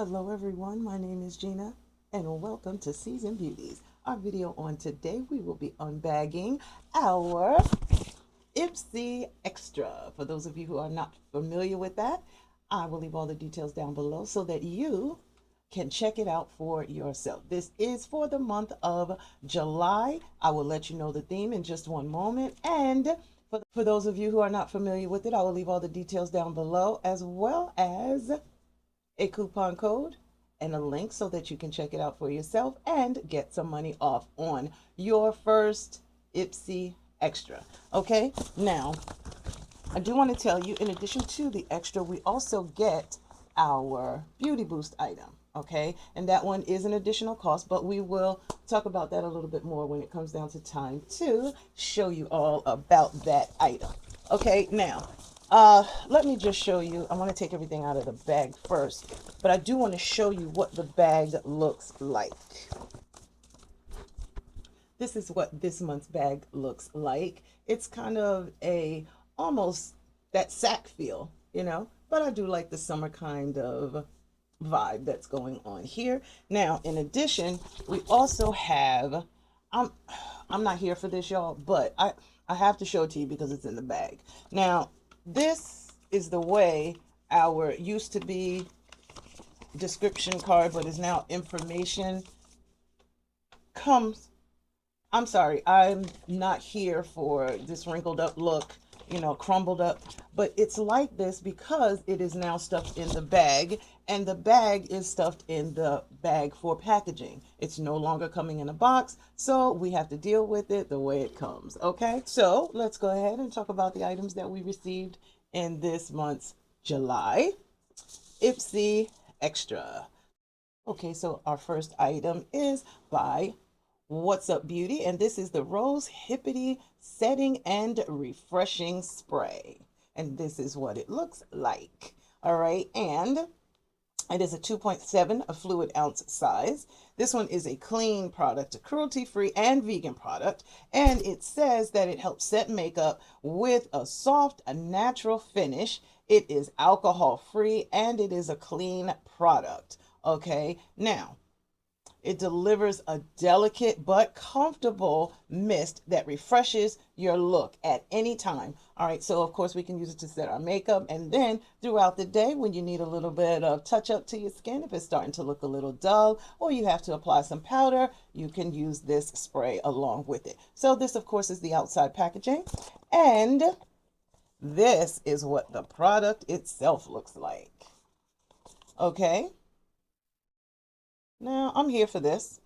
Hello everyone, my name is Gina and welcome to Seasoned Beauties. Our video on today, we will be unbagging our IPSY Extra. For those of you who are not familiar with that, I will leave all the details down below so that you can check it out for yourself. This is for the month of July. I will let you know the theme in just one moment. And for those of you who are not familiar with it, I will leave all the details down below, as well as a coupon code and a link so that you can check it out for yourself and get some money off on your first IPSY Extra. Okay, now I do want to tell you, in addition to the extra, we also get our Beauty Boost item. Okay, and that one is an additional cost, but we will talk about that a little bit more when it comes down to time to show you all about that item. Okay, now let me just show you. I want to take everything out of the bag first, but I do want to show you what the bag looks like. This is what this month's bag looks like. It's kind of a almost that sack feel, you know, but I do like the summer kind of vibe that's going on here. Now, in addition, we also have, I'm not here for this, y'all, but I have to show it to you because it's in the bag. Now, this is the way our used to be description card, but is now information comes. I'm sorry, I'm not here for this wrinkled up look, you know, crumbled up, but it's like this because it is now stuffed in the bag, and the bag is stuffed in the bag for packaging. It's no longer coming in a box, so we have to deal with it the way it comes. Okay, so let's go ahead and talk about the items that we received in this month's July IPSY Extra. Okay, so our first item is by What's Up Beauty, and this is the Rose Hippity Setting and Refreshing Spray, and this is what it looks like. All right, and it is a 2.7 fluid ounce size. This one is a clean product, a cruelty-free and vegan product, and it says that it helps set makeup with a soft, natural finish. It is alcohol-free and it is a clean product. Okay, now it delivers a delicate but comfortable mist that refreshes your look at any time. All right, so of course we can use it to set our makeup, and then throughout the day when you need a little bit of touch up to your skin, if it's starting to look a little dull or you have to apply some powder, you can use this spray along with it. So this of course is the outside packaging, and this is what the product itself looks like. Okay. Now, I'm here for this.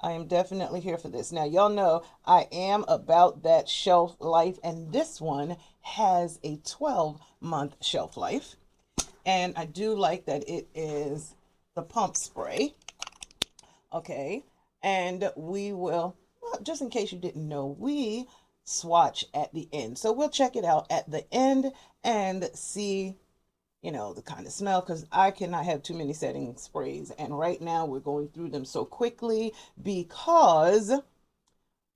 I am definitely here for this. Now, y'all know I am about that shelf life, and this one has a 12-month shelf life. And I do like that it is the pump spray. Okay, and we will, well, just in case you didn't know, we swatch at the end. So we'll check it out at the end and see, you know, the kind of smell, because I cannot have too many setting sprays, and right now we're going through them so quickly because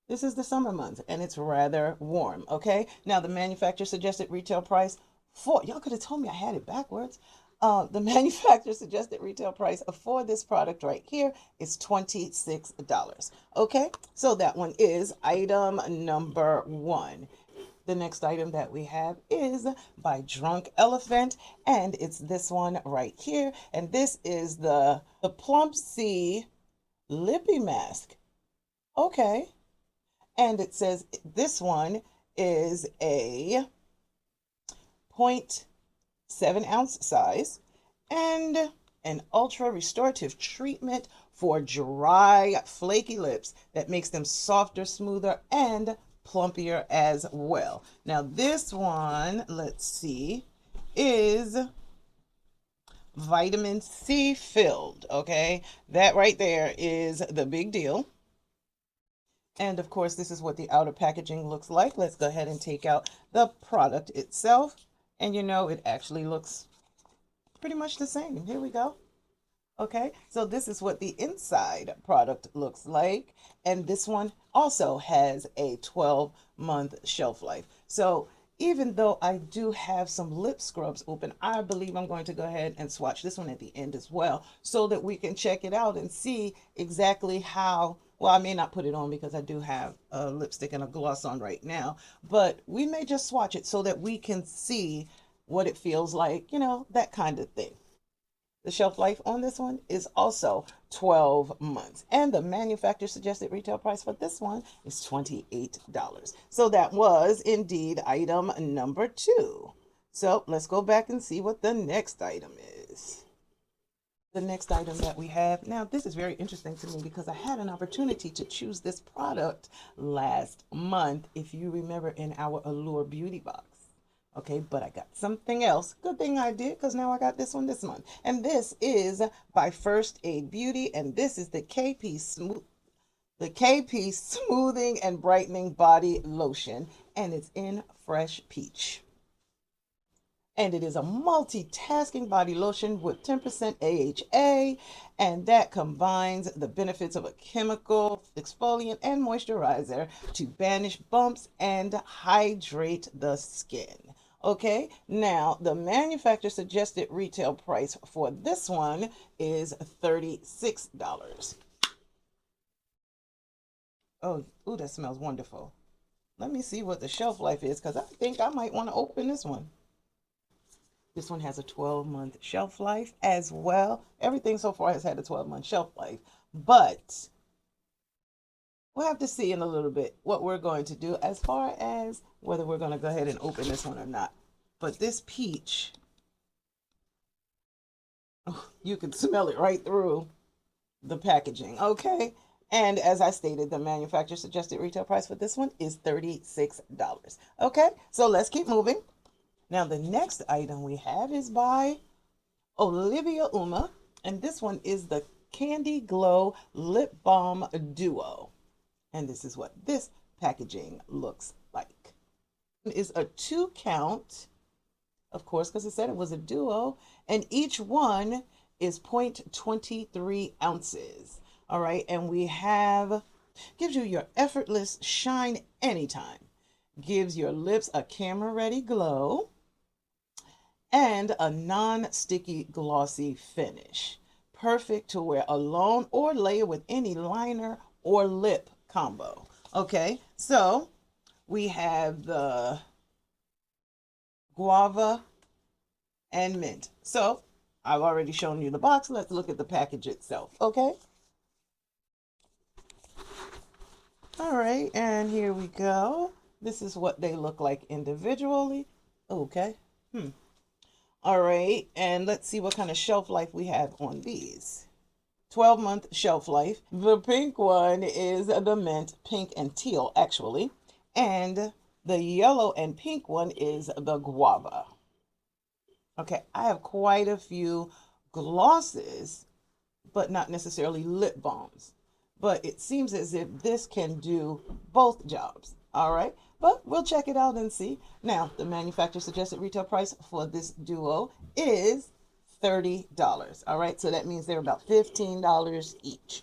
this is the summer month and it's rather warm. Okay, now the manufacturer suggested retail price for, y'all could have told me I had it backwards. The manufacturer suggested retail price for this product right here is $26. Okay, so that one is item number one. The next item that we have is by Drunk Elephant, and it's this one right here. And this is the Plump C Lippy Mask. Okay. And it says this one is a 0.7 ounce size and an ultra restorative treatment for dry, flaky lips that makes them softer, smoother, and plumpier as well. Now this one, let's see, is vitamin C filled. Okay, that right there is the big deal. And of course, this is what the outer packaging looks like. Let's go ahead and take out the product itself, and you know, it actually looks pretty much the same. Here we go. Okay, so this is what the inside product looks like, and this one also has a 12-month shelf life. So even though I do have some lip scrubs open, I believe I'm going to go ahead and swatch this one at the end as well so that we can check it out and see exactly how, well, I may not put it on because I do have a lipstick and a gloss on right now, but we may just swatch it so that we can see what it feels like, you know, that kind of thing. The shelf life on this one is also 12 months. And the manufacturer suggested retail price for this one is $28. So that was indeed item number 2. So let's go back and see what the next item is. The next item that we have, now this is very interesting to me because I had an opportunity to choose this product last month, if you remember, in our Allure Beauty box. Okay, but I got something else. Good thing I did, because now I got this one this month. And this is by First Aid Beauty, and this is the KP Smoothing and Brightening Body Lotion, and it's in Fresh Peach. And it is a multitasking body lotion with 10% AHA, and that combines the benefits of a chemical exfoliant and moisturizer to banish bumps and hydrate the skin. Okay, now the manufacturer suggested retail price for this one is $36. Oh, ooh, that smells wonderful. Let me see what the shelf life is, because I think I might want to open this one. This one has a 12-month shelf life as well. Everything so far has had a 12-month shelf life, but we'll have to see in a little bit what we're going to do as far as whether we're going to go ahead and open this one or not. But this peach, oh, you can smell it right through the packaging, okay? And as I stated, the manufacturer suggested retail price for this one is $36. Okay, so let's keep moving. Now, the next item we have is by Olivia Uma, and this one is the Candy Glow Lip Balm Duo. And this is what this packaging looks like. It is a 2-count, of course, because it said it was a duo, and each one is 0.23 ounces. All right, and we have, gives you your effortless shine anytime, gives your lips a camera-ready glow, and a non-sticky glossy finish. Perfect to wear alone or layer with any liner or lip combo. Okay, so we have the guava and mint. So I've already shown you the box. Let's look at the package itself. Okay. All right, and here we go. This is what they look like individually. Okay. All right, and let's see what kind of shelf life we have on these. 12-month shelf life. The pink one is the mint, pink and teal actually, and the yellow and pink one is the guava. Okay, I have quite a few glosses, but not necessarily lip balms. But it seems as if this can do both jobs. All right, but we'll check it out and see. Now, the manufacturer suggested retail price for this duo is $30. All right, so that means they're about $15 each.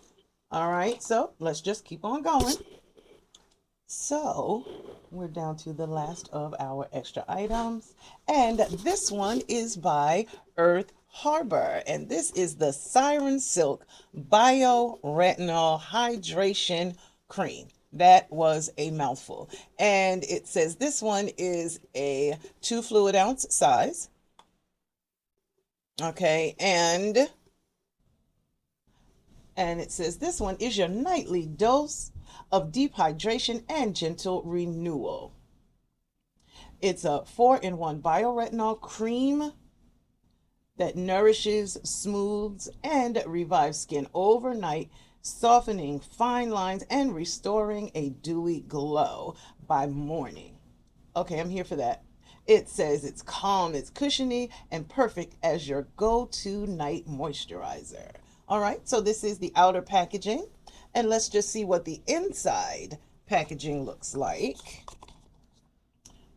All right, so let's just keep on going. So we're down to the last of our extra items, and this one is by Earth Harbor, and this is the Siren Silk Bio Retinol Hydration Cream. That was a mouthful, and it says this one is a 2 fluid ounce size. Okay, and it says this one is your nightly dose of deep hydration and gentle renewal. It's a 4-in-1 bioretinol cream that nourishes, smooths, and revives skin overnight, softening fine lines and restoring a dewy glow by morning. Okay, I'm here for that. It says it's calm, it's cushiony, and perfect as your go-to night moisturizer. All right, so this is the outer packaging, and let's just see what the inside packaging looks like.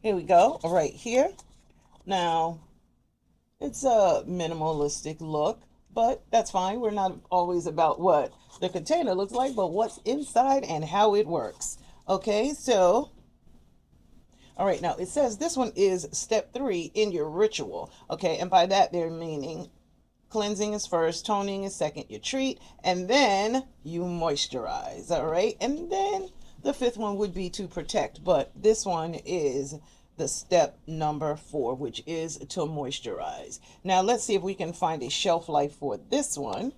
Here we go, right here. Now, it's a minimalistic look, but that's fine. We're not always about what the container looks like, but what's inside and how it works. Okay, so All right, now it says this one is step 3 in your ritual. Okay, and by that they're meaning cleansing is first, toning is second, you treat, and then you moisturize. All right, and then the 5th one would be to protect, but this one is the step number 4, which is to moisturize. Now let's see if we can find a shelf life for this one.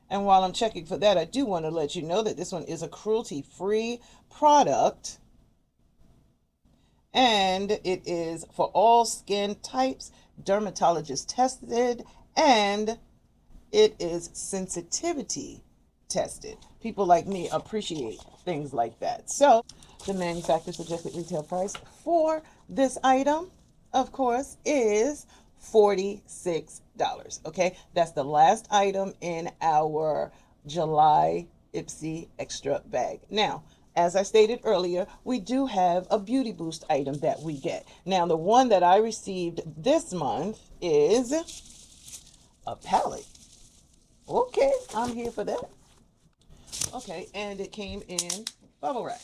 And while I'm checking for that, I do want to let you know that this one is a cruelty-free product. And it is for all skin types, dermatologist tested, and it is sensitivity tested. People like me appreciate things like that. So the manufacturer suggested retail price for this item, of course, is $46. Okay, that's the last item in our July IPSY Extra bag. Now, as I stated earlier, we do have a beauty boost item that we get. Now, the one that I received this month is a palette. Okay, I'm here for that. Okay, and it came in bubble wrap.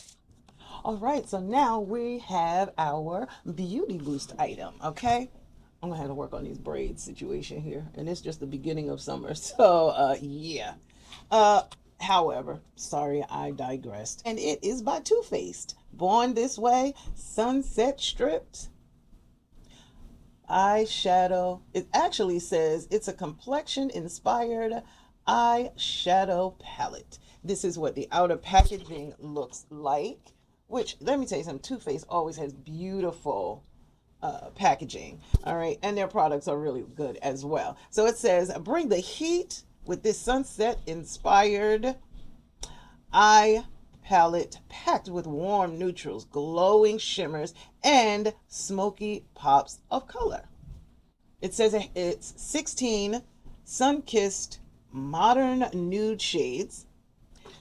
All right, so now we have our beauty boost item. Okay, I'm gonna have to work on these braids situation here, and it's just the beginning of summer, so yeah. However, sorry, I digressed. And it is by Too Faced. Born This Way, Sunset Stripped eyeshadow. It actually says it's a complexion inspired eyeshadow palette. This is what the outer packaging looks like, which, let me tell you something, Too Faced always has beautiful packaging. All right, and their products are really good as well. So it says, bring the heat with this sunset inspired eye palette packed with warm neutrals, glowing shimmers, and smoky pops of color. It says it's 16 sun-kissed modern nude shades.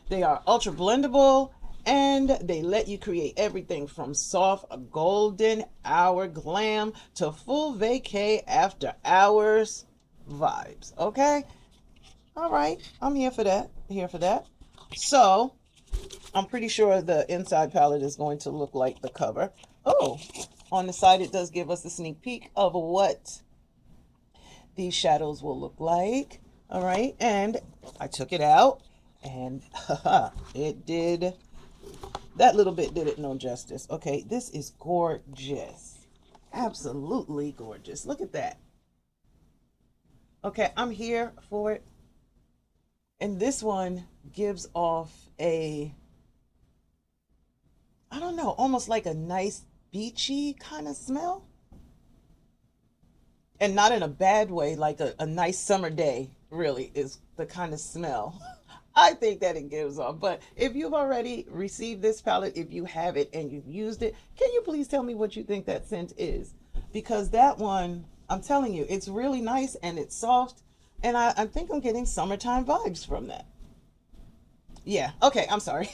They are ultra blendable, and they let you create everything from soft golden hour glam to full vacay after hours vibes. Okay, all right, I'm here for that. So I'm pretty sure the inside palette is going to look like the cover. Oh, on the side it does give us a sneak peek of what these shadows will look like. All right, and I took it out, and it did, that little bit did it no justice. Okay, this is gorgeous, absolutely gorgeous. Look at that. Okay, I'm here for it. And this one gives off a, I don't know, almost like a nice beachy kind of smell. And not in a bad way, like a nice summer day really is the kind of smell I think that it gives off. But if you've already received this palette, if you have it and you've used it, can you please tell me what you think that scent is? Because that one, I'm telling you, it's really nice and it's soft. And I think I'm getting summertime vibes from that. Yeah, okay, I'm sorry.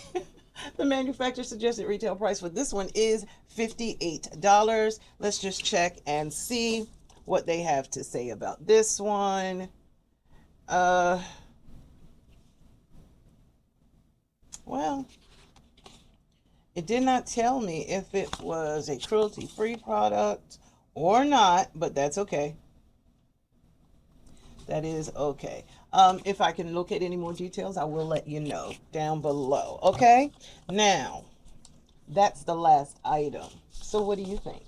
The manufacturer suggested retail price for this one is $58. Let's just check and see what they have to say about this one. Well, it did not tell me if it was a cruelty-free product or not, but that's okay. That is okay. If I can look at any more details, I will let you know down below. Okay, now that's the last item. So what do you think?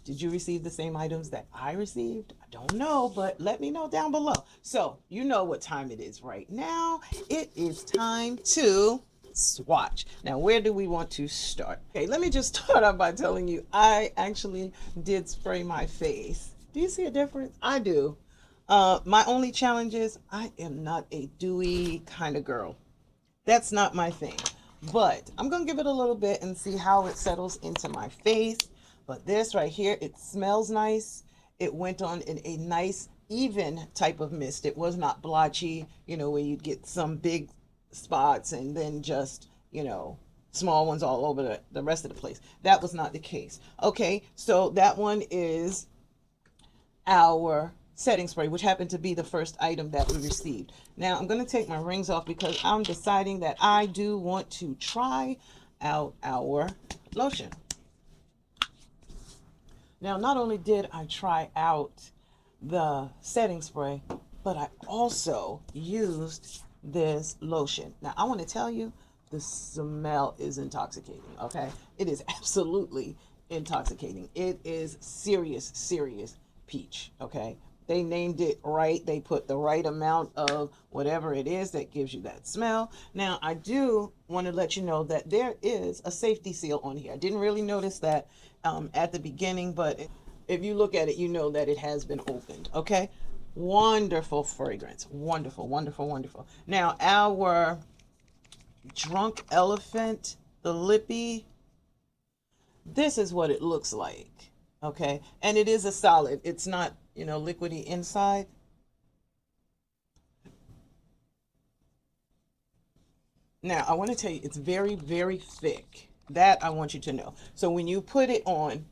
Did you receive the same items that I received? I don't know, but let me know down below. So you know what time it is right now. It is time to swatch. Now, where do we want to start? Okay, let me just start off by telling you I actually did spray my face. Do you see a difference? I do. My only challenge is I am not a dewy kind of girl. That's not my thing. But I'm going to give it a little bit and see how it settles into my face. But this right here, it smells nice. It went on in a nice, even type of mist. It was not blotchy, you know, where you'd get some big spots and then just, you know, small ones all over the rest of the place. That was not the case. Okay, so that one is our setting spray, which happened to be the first item that we received. Now I'm going to take my rings off because I'm deciding that I do want to try out our lotion. Now, not only did I try out the setting spray, but I also used this lotion. Now, I want to tell you, the smell is intoxicating, okay? It is absolutely intoxicating. It is serious, serious peach, okay? They named it right. They put the right amount of whatever it is that gives you that smell. Now, I do want to let you know that there is a safety seal on here. I didn't really notice that at the beginning, but if you look at it, you know that it has been opened, okay? Wonderful fragrance. Wonderful, wonderful, wonderful. Now, our Drunk Elephant, the lippy, this is what it looks like, okay? And it is a solid. It's not, you know, liquidy inside. Now, I want to tell you, it's very, very thick. That I want you to know. So when you put it on,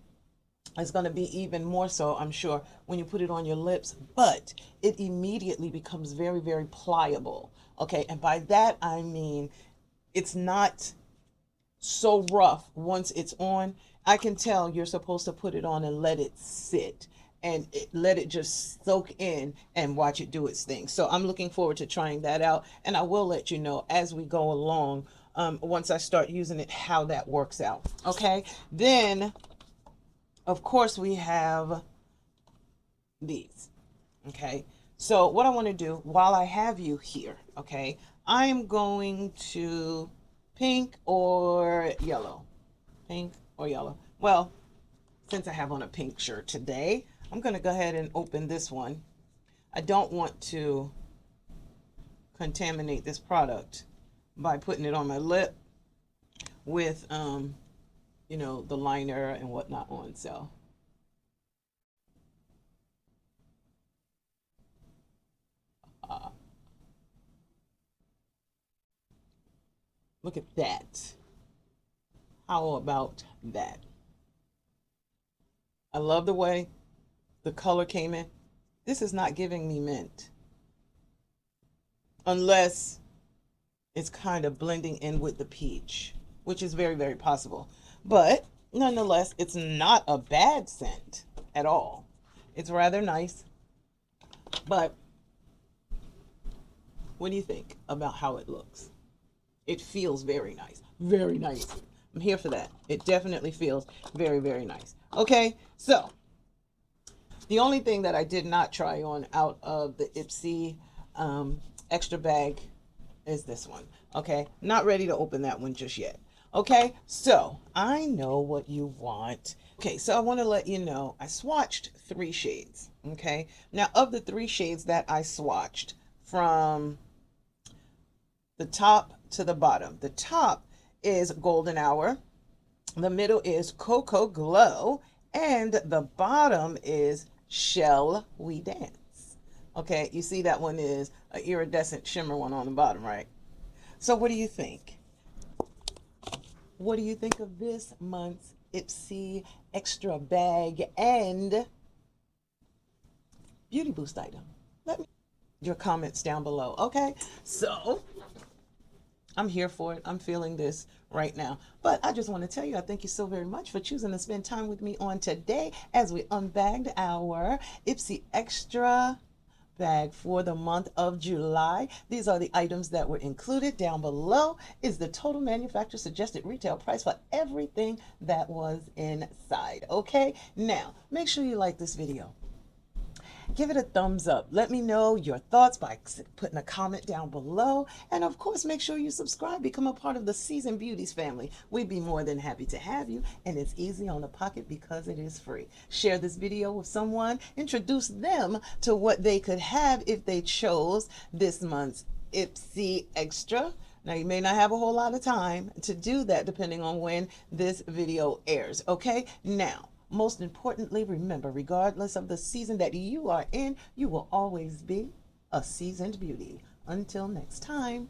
it's going to be even more so, I'm sure, when you put it on your lips, but it immediately becomes very, very pliable, okay? And by that, I mean, it's not so rough once it's on. I can tell you're supposed to put it on and let it sit and let it just soak in and watch it do its thing. So I'm looking forward to trying that out, and I will let you know as we go along, once I start using it, how that works out, okay? Then, of course, we have these, okay? So what I want to do while I have you here, okay, I'm going to pink or yellow. Pink or yellow. Well, since I have on a pink shirt today, I'm going to go ahead and open this one. I don't want to contaminate this product by putting it on my lip with, you know, the liner and whatnot on. So look at that. How about that? I love the way the color came in. This is not giving me mint, unless it's kind of blending in with the peach, which is very, very possible. But nonetheless, it's not a bad scent at all. It's rather nice. But what do you think about how it looks? It feels very nice. Very nice. I'm here for that. It definitely feels very, very nice. Okay, so the only thing that I did not try on out of the IPSY Extra bag is this one. Okay, not ready to open that one just yet. Okay, so I know what you want. Okay, so I want to let you know I swatched 3 shades. Okay, now of the 3 shades that I swatched, from the top to the bottom, the top is Golden Hour, the middle is Cocoa Glow, and the bottom is Shall We Dance. Okay, you see that one is an iridescent shimmer one on the bottom, right? So what do you think? What do you think of this month's IPSY Extra bag and beauty boost item? Let me know your comments down below. Okay, so I'm here for it. I'm feeling this right now. But I just want to tell you, I thank you so very much for choosing to spend time with me on today as we unbagged our IPSY Extra bag for the month of July. These are the items that were included. Down below is the total manufacturer suggested retail price for everything that was inside. Okay, now make sure you like this video. Give it a thumbs up. Let me know your thoughts by putting a comment down below. And of course, make sure you subscribe. Become a part of the Seasoned Beauties family. We'd be more than happy to have you. And it's easy on the pocket because it is free. Share this video with someone. Introduce them to what they could have if they chose this month's IPSY Extra. Now, you may not have a whole lot of time to do that depending on when this video airs. Okay, now, most importantly, remember, regardless of the season that you are in, you will always be a seasoned beauty. Until next time.